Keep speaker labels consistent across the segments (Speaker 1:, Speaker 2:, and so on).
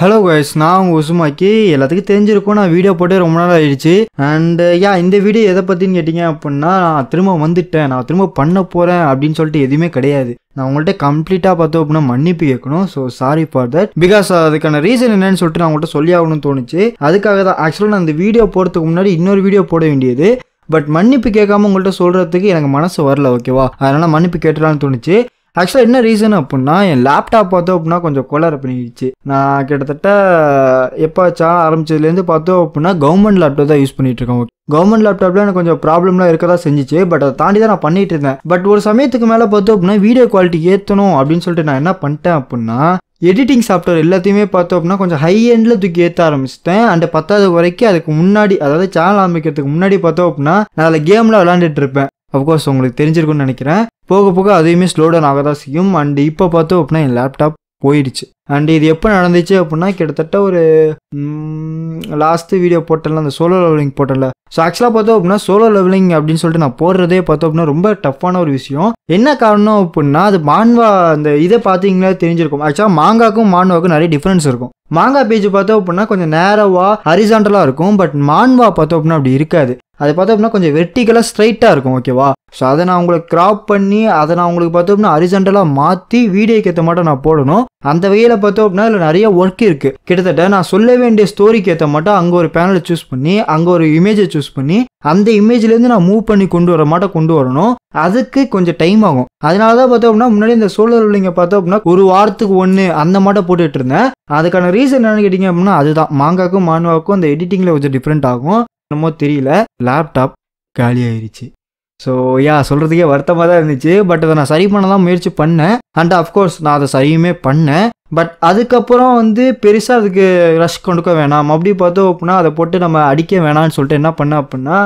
Speaker 1: Hello guys, நான் உங்கள் Uzumaki. எல்லாத்துக்கும் தெரிஞ்சிருக்கும், நான் வீடியோ போட்டு ரொம்ப நாள் ஆயிடுச்சு. அண்ட் இந்த வீடியோ எதை பற்றின்னு கேட்டிங்க அப்படின்னா, நான் திரும்ப வந்துட்டேன், நான் திரும்ப பண்ண போகிறேன் அப்படின்னு சொல்லிட்டு எதுவுமே கிடையாது. நான் உங்கள்கிட்ட கம்ப்ளீட்டாக பார்த்தோம் அப்படின்னா மன்னிப்பு கேட்கணும். So sorry for that. Because அதுக்கான ரீசன் என்னன்னு சொல்லிட்டு நான் உங்கள்கிட்ட சொல்லி ஆகணும்னு தோணுச்சு. அதுக்காக தான் ஆக்சுவலாக நான் இந்த வீடியோ போகிறதுக்கு முன்னாடி இன்னொரு வீடியோ போட வேண்டியது. பட் மன்னிப்பு கேட்காம உங்கள்கிட்ட சொல்கிறதுக்கு எனக்கு மனசு வரல, ஓகேவா? அதனால் மன்னிப்பு கேட்டுலான்னு தோணுச்சு. ஆக்சுவலாக என்ன ரீசன் அப்படின்னா, என் லேப்டாப் பார்த்தோம் அப்படின்னா கொஞ்சம் கொலார பண்ணிடுச்சு. நான் கிட்டத்தட்ட எப்போ சேனல் ஆரம்பிச்சதுலேருந்து பார்த்தோம் அப்படின்னா கவர்மெண்ட் லேப்டாப் தான் யூஸ் பண்ணிட்டு இருக்கேன். ஓகே, கவர்மெண்ட் லேப்டாப்ல எனக்கு கொஞ்சம் ப்ராப்ளம்லாம் இருக்க தான் செஞ்சிச்சு. பட் அதை தாண்டி தான் நான் பண்ணிட்டு இருந்தேன். பட் ஒரு சமயத்துக்கு மேலே பார்த்தோம் அப்படின்னா வீடியோ குவாலிட்டி ஏற்றணும் அப்படின்னு சொல்லிட்டு நான் என்ன பண்ணிட்டேன் அப்படின்னா, எடிட்டிங் சாஃப்ட்வேர் எல்லாத்தையுமே பார்த்தோம் அப்படின்னா கொஞ்சம் ஹை எண்டில் தூக்கி ஏற்ற ஆரம்பிச்சிட்டேன். அண்ட் 10வது வரைக்கும் அதுக்கு முன்னாடி, அதாவது சேனல் ஆரம்பிக்கிறதுக்கு முன்னாடி பார்த்தோம் அப்படின்னா நான் அதில் கேம்லாம் விளாண்டுட்டு இருப்பேன். அஃப்கோர்ஸ் உங்களுக்கு தெரிஞ்சிருக்குன்னு நினைக்கிறேன். போக போக அதையுமே ஸ்லோ டவுன் ஆக தான் செய்யும். அண்ட் இப்போ பார்த்தோம் அப்படின்னா என் லேப்டாப் போயிடுச்சு. அண்ட் இது எப்போ நடந்துச்சு அப்படின்னா, கிட்டத்தட்ட ஒரு லாஸ்ட்டு வீடியோ போட்டல, அந்த சோலோ லெவலிங் போட்டல. ஸோ ஆக்சுவலாக பார்த்தோம் அப்படின்னா சோலோ லெவலிங் அப்படின்னு சொல்லிட்டு நான் போடுறதே பார்த்தோம் அப்படின்னா ரொம்ப டஃப்பான ஒரு விஷயம். என்ன காரணம் அப்படின்னா, அது மான்வா அந்த இதை பார்த்தீங்கன்னா தெரிஞ்சிருக்கும். ஆக்சுவலாக மாங்காக்கும் மான்வாக்கும் நிறைய டிஃப்ரென்ஸ் இருக்கும். மாங்கா பேஜ் பார்த்தோம் அப்படின்னா கொஞ்சம் நேரவாக ஹரிசாண்டலாக இருக்கும். பட் மான்வா பார்த்தோம் அப்படின்னா அப்படி இருக்காது. அது பார்த்தோம் அப்படின்னா கொஞ்சம் வெர்டிகலாக ஸ்ட்ரைட்டாக இருக்கும், ஓகேவா? ஸோ அதை நான் உங்களுக்கு கிராப் பண்ணி அதை நான் உங்களுக்கு பார்த்தோம் அப்படின்னா ஹரிசாண்டலாக மாற்றி வீடியோக்கு ஏற்ற மாட்டோம் நான் போடணும். அந்த வகையில் பார்த்தோம் அப்படின்னா அதில் நிறைய ஒர்க் இருக்குது. கிட்டத்தட்ட நான் சொல்ல வேண்டிய ஸ்டோரிக்கு ஏற்ற மாட்டோம் அங்கே ஒரு பேனலை சூஸ் பண்ணி, அங்கே ஒரு இமேஜை சூஸ் பண்ணி, அந்த இமேஜ்லேருந்து நான் மூவ் பண்ணி கொண்டு வர மாட்டோம் கொண்டு வரணும். அதுக்கு கொஞ்சம் டைம் ஆகும். அதனால தான் பார்த்தோம் அப்படின்னா முன்னாடி இந்த சோலோ லெவலிங்கை பார்த்தோம் அப்படின்னா ஒரு வாரத்துக்கு ஒன்று அந்த மாட்டை போட்டுட்டு இருந்தேன். அதுக்கான ரீசன் என்னன்னு கேட்டிங்க அப்படின்னா, அதுதான் மாங்காக்கும் மான்வாக்கும் அந்த எடிட்டிங்கில் கொஞ்சம் டிஃப்ரெண்ட் ஆகும். என்னமோ தெரியல, லேப்டாப் காலி ஆயிடுச்சு. ஸோ சொல்கிறதுக்கே வருத்தமாக தான் இருந்துச்சு. பட் அதை நான் சரி பண்ண தான் முயற்சி பண்ணேன். அண்ட் அஃப்கோர்ஸ் நான் அதை சரியுமே பண்ணேன். பட் அதுக்கப்புறம் பெருசாக அதுக்கு ரஷ் கொண்டுக்க வேணாம் அப்படி பார்த்தோம் அப்படின்னா அதை போட்டு நம்ம அடிக்க வேணாம்னு சொல்லிட்டு என்ன பண்ணேன் அப்படின்னா,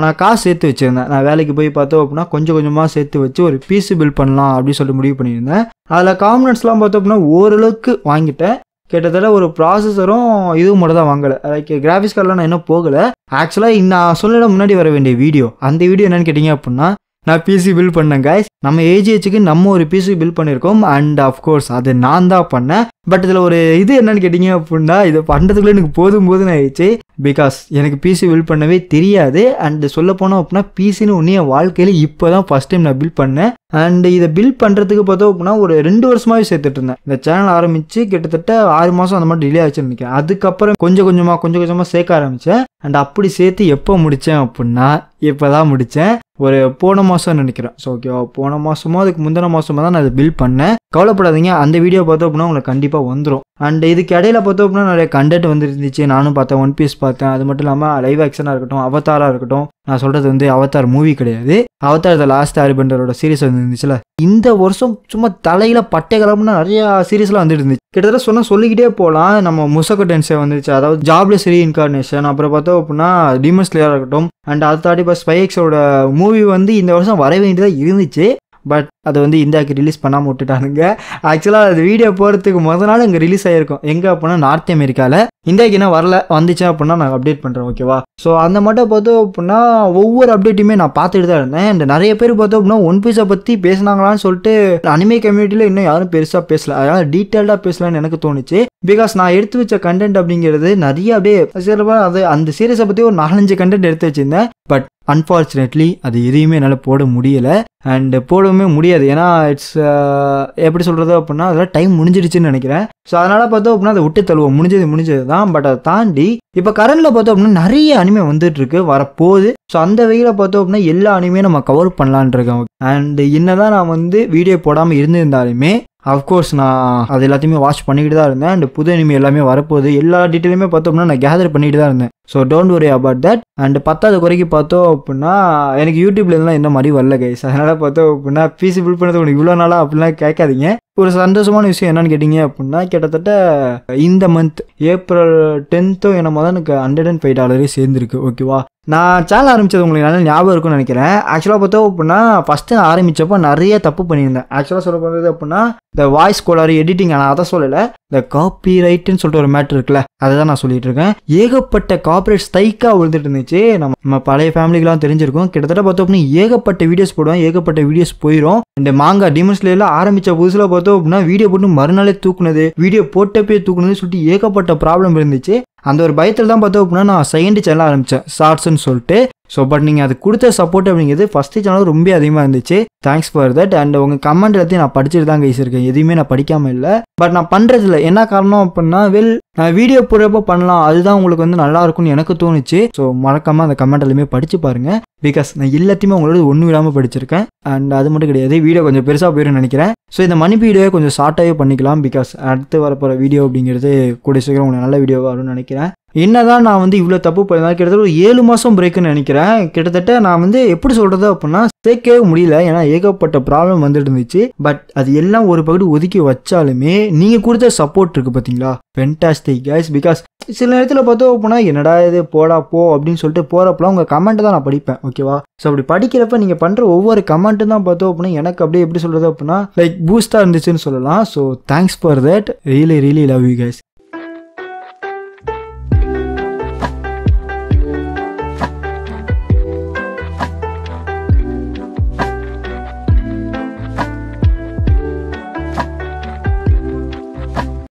Speaker 1: நான் காசு சேர்த்து வச்சுருந்தேன். நான் வேலைக்கு போய் பார்த்தோம் அப்படின்னா கொஞ்சம் கொஞ்சமாக சேர்த்து வச்சு ஒரு பிசி பில்ட் பண்ணலாம் அப்படின்னு சொல்லிட்டு முடிவு பண்ணியிருந்தேன். அதில் காம்பனன்ட்ஸ்லாம் பார்த்தோம் அப்படின்னா ஓரளவுக்கு வாங்கிட்டேன். கிட்டத்தட்ட ஒரு ப்ராசஸரும் இதுவும் மட்டும் தான் வாங்கலை. லைக் கிராஃபிக்ஸ் கார்டெலாம் நான் இன்னும் போகலை. ஆக்சுவலாக நான் சொல்லிட முன்னாடி வர வேண்டிய வீடியோ, அந்த வீடியோ என்னென்னு கேட்டிங்க அப்படின்னா, நான் பிசி பில்ட் பண்ணேன் கைஸ். நம்ம ஏஜிஹெச்சுக்கு நம்ம ஒரு பிசி பில்ட் பண்ணியிருக்கோம். அண்ட் அஃப்கோர்ஸ் அது நான் தான் பண்ணேன். பட் இதில் ஒரு இது என்னன்னு கேட்டிங்க அப்படின்னா, இதை பண்ணுறதுக்குள்ளே எனக்கு போதும் ஆயிடுச்சு. பிகாஸ் எனக்கு பிசி பில்ட் பண்ணவே தெரியாது. அண்ட் சொல்ல போனோம் அப்படின்னா பிசின்னு ஒன்று என் வாழ்க்கையில் இப்போ தான் ஃபஸ்ட் டைம் நான் பில்ட் பண்ணேன். அண்ட் இதை பில்ட் பண்ணுறதுக்கு பார்த்தோம் அப்படின்னா ஒரு 2 வருஷமாகவே சேர்த்துட்டு இருந்தேன். இந்த சேனல் ஆரம்பித்து கிட்டத்தட்ட 6 மாதம் அந்த மாதிரி டிலே ஆச்சுன்னு நினைக்கிறேன். அதுக்கப்புறம் கொஞ்சம் கொஞ்சமாக சேர்க்க ஆரம்பித்தேன். அண்ட் அப்படி சேர்த்து எப்போ முடித்தேன் அப்படின்னா, இப்போ தான் முடித்தேன். ஒரு போன மாதம் நினைக்கிறேன். ஸோ ஓகேவா, போன மாதமோ அதுக்கு முந்தின மாதமாக தான் நான் அதை பில்ட் பண்ணேன். கவலைப்படாதீங்க, அந்த வீடியோ பார்த்தோம் அப்படின்னா உங்களுக்கு கண்டிப்பாக வந்துடும். அண்ட் இதுக்கு இடையில பார்த்தோம் அப்படின்னா நிறைய கண்டென்ட் வந்துருந்துச்சு. நானும் பார்த்தேன், ஒன் பீஸ் பார்த்தேன். அது மட்டும் இல்லாமல் லைவ் ஆக்ஷனாக இருக்கட்டும், அவதாராக இருக்கட்டும். நான் சொல்கிறது அவதார் மூவி கிடையாது, அவதார் த லாஸ்ட் ஏர்பெண்டரோட சீரிஸ் வந்துருந்துச்சுல. இந்த வருஷம் சும்மா தலையில் பட்டை கிளம்புனா நிறையா சீரீஸ்லாம் வந்துட்டு இருந்துச்சு. கிட்டத்தட்ட சொல்லிக்கிட்டே போகலாம். நம்ம முசகோ டென்சே வந்துச்சு, அதாவது ஜாப்லெஸ் ரீஇன்கார்னேஷன். அப்புறம் பார்த்தோம் அப்படின்னா டீமன் ஸ்லேயராக இருக்கட்டும். அண்ட் அதை தாண்டி இப்போ ஸ்பை எக்ஸோட மூவி இந்த வருஷம் வர வேண்டியதாக இருந்துச்சு. பட் அதை இந்தியாவுக்கு ரிலீஸ் பண்ணாமல் விட்டுட்டானுங்க. ஆக்சுவலாக அது வீடியோ போகிறதுக்கு முதல் நாள் இங்கே ரிலீஸ் ஆகிருக்கும். எங்கே அப்படின்னா நார்த் அமெரிக்காவில். இந்தியாவுக்கு என்ன வரல, வந்துச்சு அப்படின்னா நான் அப்டேட் பண்ணுறேன், ஓகேவா? ஸோ அந்த மட்டும் பார்த்தோம் அப்படின்னா ஒவ்வொரு அப்டேட்டுமே நான் பார்த்துட்டு தான் இருந்தேன். அண்ட் நிறைய பேர் பார்த்தோம் அப்படின்னா ஒன் பீஸை பற்றி பேசினாங்களான்னு சொல்லிட்டு அனிமே கம்யூனிட்டியில் இன்னும் யாரும் பெருசாக பேசல. அதனால் டீட்டெயில்டாக பேசலான்னு எனக்கு தோணுச்சு. பிகாஸ் நான் எடுத்து வச்ச கண்டென்ட் அப்படிங்கிறது நிறைய அப்படியே அது அந்த சீரீஸை பற்றி ஒரு 4-5 கண்டென்ட் எடுத்து வச்சுருந்தேன். பட் அன்ஃபார்ச்சுனேட்லி அது எதையுமே என்னால் போட முடியலை. அண்ட் போடவுமே முடியாது. ஏன்னா இட்ஸ் எப்படி சொல்கிறது அப்படின்னா, அதெல்லாம் டைம் முடிஞ்சிடுச்சுன்னு நினைக்கிறேன். ஸோ அதனால் பார்த்தோம் அப்படின்னா அதை விட்டு தள்ளுவோம். முடிஞ்சது தான். பட் அதை தாண்டி இப்போ கரண்டில் பார்த்தோம் அப்படின்னா நிறைய அனிமே வந்துட்டு இருக்கு, வரப்போகுது. ஸோ அந்த வகையில் பார்த்தோம் அப்படின்னா எல்லா அனிமே நம்ம கவர் பண்ணலான் இருக்கேன். அண்ட் என்னதான் நான் வீடியோ போடாமல் இருந்திருந்தாலுமே அஃப்கோர்ஸ் நான் அது எல்லாத்தையுமே வாட்ச் பண்ணிக்கிட்டு தான் இருந்தேன். அண்ட் புது அனிமே எல்லாமே வரப்போகுது. எல்லா டீட்டெயிலுமே பார்த்தோம்னா நான் கேதர் பண்ணிட்டு தான் இருந்தேன். So don't worry about that. And 10வது குறைக்கு பார்த்தோம் அப்படின்னா எனக்கு யூடியூப்லேருந்துலாம் எந்த மாதிரி வரல கைஸ். அதனால் பார்த்தோம் அப்படின்னா பிசி பில்ட் பண்ணது உனக்கு இவ்வளோ நாளாக அப்படிலாம் கேட்காதீங்க. ஒரு சந்தோஷமான விஷயம் என்னன்னு கேட்டிங்க அப்படின்னா, கிட்டத்தட்ட இந்த மந்த் ஏப்ரல் 10 என்னமோ தான் எனக்கு $105 சேர்ந்துருக்கு, ஓகேவா? நான் சேனல் ஆரம்பித்தது உங்களுக்கு நல்லா ஞாபகம் இருக்கும்னு நினைக்கிறேன். ஆக்சுவலாக பார்த்தோம் அப்படின்னா ஃபஸ்ட்டு நான் ஆரம்பித்தப்போ நிறைய தப்பு பண்ணியிருந்தேன். ஆக்சுவலாக சொல்ல போகிறது அப்படின்னா இந்த வாய்ஸ் கோளாறு எடிட்டிங், ஆனால் அதை சொல்லலை, இந்த காப்பி ரைட்டுன்னு சொல்லிட்டு ஒரு மேட்ரு இருக்குல்ல, அதை தான் நான் சொல்லிட்டு இருக்கேன். ஏகப்பட்ட கார்பரேட் ஸ்ட்ரைக்கா விழுந்துட்டு இருந்துச்சு. நம்ம பழைய ஃபேமிலிக்கெல்லாம் தெரிஞ்சிருக்கும். கிட்டத்தட்ட பார்த்தோம் அப்படின்னா ஏகப்பட்ட வீடியோஸ் போடுவேன், ஏகப்பட்ட வீடியோஸ் போயிடும். இந்த மாங்கா டிமன்ஸ்ல எல்லாம் ஆரம்பிச்ச புதுசுல பார்த்தோம் அப்படின்னா வீடியோ போட்டு மறுநாளே தூக்குனது, வீடியோ போட்டப்பே தூக்குனது சொல்லிட்டு ஏகப்பட்ட ப்ராப்ளம் இருந்துச்சு. அந்த ஒரு பயத்தில் தான் பார்த்தோம் அப்படின்னா நான் செகண்ட் சேனல் ஆரம்பித்தேன், ஷார்ட்ஸ்ன்னு சொல்லிட்டு. ஸோ பட் நீங்கள் அது கொடுத்த சப்போர்ட் அப்படிங்கிறது ஃபஸ்ட்டு சேனல் ரொம்ப அதிகமாக இருந்துச்சு. Thanks for that. அண்ட் உங்கள் கமெண்ட் எல்லாத்தையும் நான் படிச்சுட்டு தான் இருக்கேன், எதுவுமே நான் படிக்காமல் இல்லை. பட் நான் பண்ணுறதில்ல. என்ன காரணம் அப்படின்னா, நான் வீடியோ போடுறப்போ பண்ணலாம், அதுதான் உங்களுக்கு வந்து நல்லா இருக்கும்னு எனக்கு தோணுச்சு. ஸோ மறக்காமல் அந்த கமெண்ட் எல்லாமே படித்து பாருங்கள். பிகாஸ் நான் எல்லாத்தையுமே உங்களோட ஒன்று விடாமல் படிச்சிருக்கேன். அண்ட் அது மட்டும் கிடையாது, வீடியோ கொஞ்சம் பெருசாக போயிடும்னு நினைக்கிறேன். ஸோ இந்த மணி வீடியோவை கொஞ்சம் ஷார்ட்டாகவே பண்ணிக்கலாம். பிகாஸ் அடுத்து வரப்போகிற வீடியோ அப்படிங்கிறது கூட சீக்கிரம் உங்களுக்கு நல்ல வீடியோவாக வரும்னு நினைக்கிறேன். என்னதான் நான் வந்து இவ்வளோ தப்பு பண்ணாலும் கிட்டத்தட்ட ஒரு 7 மாதம் பிரேக்குன்னு நினைக்கிறேன். கிட்டத்தட்ட நான் வந்து எப்படி சொல்கிறது அப்படின்னா சேர்க்கவே முடியல. ஏன்னா ஏகப்பட்ட ப்ராப்ளம் வந்துட்டு இருந்துச்சு. பட் அது எல்லாம் ஒரு பகுதி ஒதுக்கி வச்சாலுமே நீங்கள் கொடுத்த சப்போர்ட் இருக்குது பார்த்தீங்களா, ஃபென்டாஸ்டிக் கைஸ். பிகாஸ் சில நேரத்தில் பார்த்தோம் அப்படின்னா என்னடா இது போடா போ அப்படின்னு சொல்லிட்டு போகிறப்பெல்லாம் உங்கள் கமெண்ட்டை தான் நான் படிப்பேன், ஓகேவா. ஸோ அப்படி படிக்கிறப்ப நீங்கள் பண்ணுற ஒவ்வொரு கமெண்ட்டும் தான் பார்த்தோம் அப்படின்னா எனக்கு அப்படியே எப்படி சொல்கிறது அப்படின்னா லைக் பூஸ்டாக இருந்துச்சுன்னு சொல்லலாம். So thanks for that. Really love you guys.